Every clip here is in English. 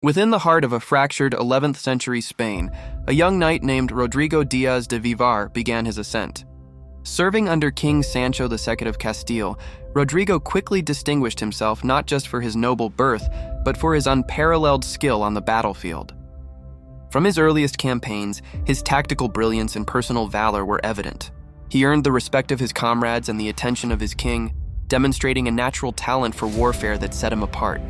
Within the heart of a fractured 11th century Spain, a young knight named Rodrigo Díaz de Vivar began his ascent. Serving under King Sancho II of Castile, Rodrigo quickly distinguished himself not just for his noble birth, but for his unparalleled skill on the battlefield. From his earliest campaigns, his tactical brilliance and personal valor were evident. He earned the respect of his comrades and the attention of his king, demonstrating a natural talent for warfare that set him apart.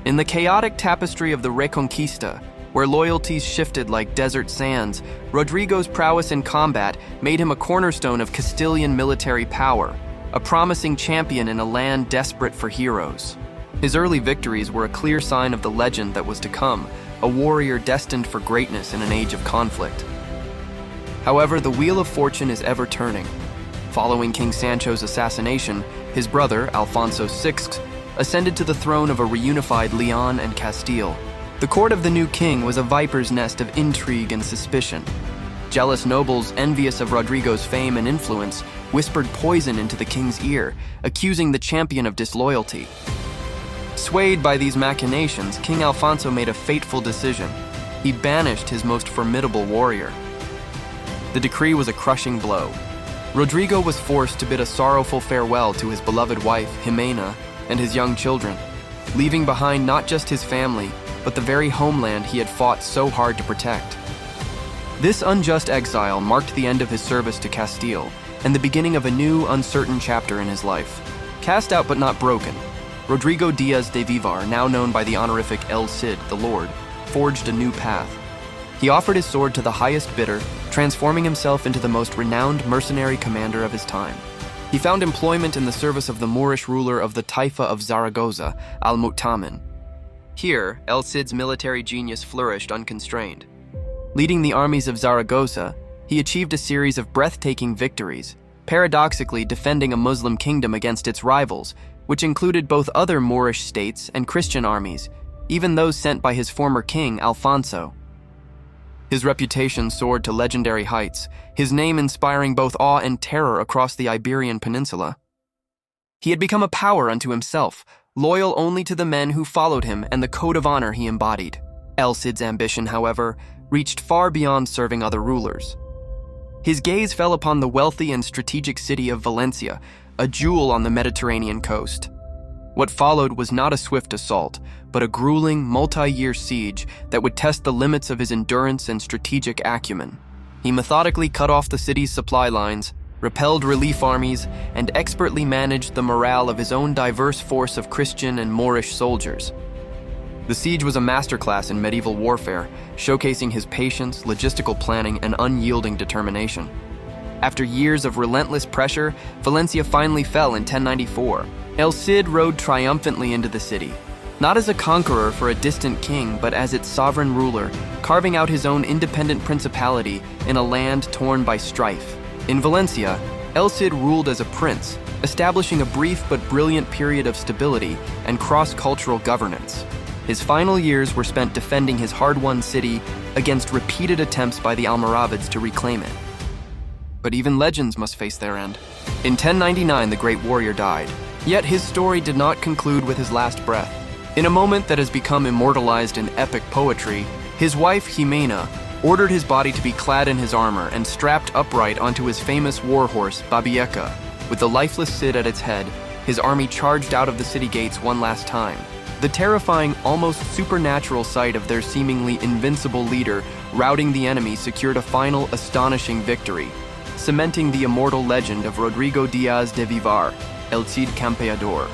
In the chaotic tapestry of the Reconquista, where loyalties shifted like desert sands, Rodrigo's prowess in combat made him a cornerstone of Castilian military power, a promising champion in a land desperate for heroes. His early victories were a clear sign of the legend that was to come, a warrior destined for greatness in an age of conflict. However, the wheel of fortune is ever turning. Following King Sancho's assassination, his brother, Alfonso VI, ascended to the throne of a reunified Leon and Castile. The court of the new king was a viper's nest of intrigue and suspicion. Jealous nobles, envious of Rodrigo's fame and influence, whispered poison into the king's ear, accusing the champion of disloyalty. Swayed by these machinations, King Alfonso made a fateful decision. He banished his most formidable warrior. The decree was a crushing blow. Rodrigo was forced to bid a sorrowful farewell to his beloved wife, Jimena, and his young children, leaving behind not just his family, but the very homeland he had fought so hard to protect. This unjust exile marked the end of his service to Castile and the beginning of a new, uncertain chapter in his life. Cast out but not broken, Rodrigo Díaz de Vivar, now known by the honorific El Cid, the Lord, forged a new path. He offered his sword to the highest bidder, transforming himself into the most renowned mercenary commander of his time. He found employment in the service of the Moorish ruler of the Taifa of Zaragoza, Al-Mu'tamin. Here, El Cid's military genius flourished unconstrained. Leading the armies of Zaragoza, he achieved a series of breathtaking victories, paradoxically defending a Muslim kingdom against its rivals, which included both other Moorish states and Christian armies, even those sent by his former king, Alfonso. His reputation soared to legendary heights, his name inspiring both awe and terror across the Iberian Peninsula. He had become a power unto himself, loyal only to the men who followed him and the code of honor he embodied. El Cid's ambition, however, reached far beyond serving other rulers. His gaze fell upon the wealthy and strategic city of Valencia, a jewel on the Mediterranean coast. What followed was not a swift assault, but a grueling, multi-year siege that would test the limits of his endurance and strategic acumen. He methodically cut off the city's supply lines, repelled relief armies, and expertly managed the morale of his own diverse force of Christian and Moorish soldiers. The siege was a masterclass in medieval warfare, showcasing his patience, logistical planning, and unyielding determination. After years of relentless pressure, Valencia finally fell in 1094. El Cid rode triumphantly into the city, not as a conqueror for a distant king, but as its sovereign ruler, carving out his own independent principality in a land torn by strife. In Valencia, El Cid ruled as a prince, establishing a brief but brilliant period of stability and cross-cultural governance. His final years were spent defending his hard-won city against repeated attempts by the Almoravids to reclaim it. But even legends must face their end. In 1099, the great warrior died, yet his story did not conclude with his last breath. In a moment that has become immortalized in epic poetry, his wife, Jimena, ordered his body to be clad in his armor and strapped upright onto his famous warhorse, Babieca. With the lifeless Cid at its head, his army charged out of the city gates one last time. The terrifying, almost supernatural sight of their seemingly invincible leader routing the enemy secured a final, astonishing victory, cementing the immortal legend of Rodrigo Díaz de Vivar, El Cid Campeador.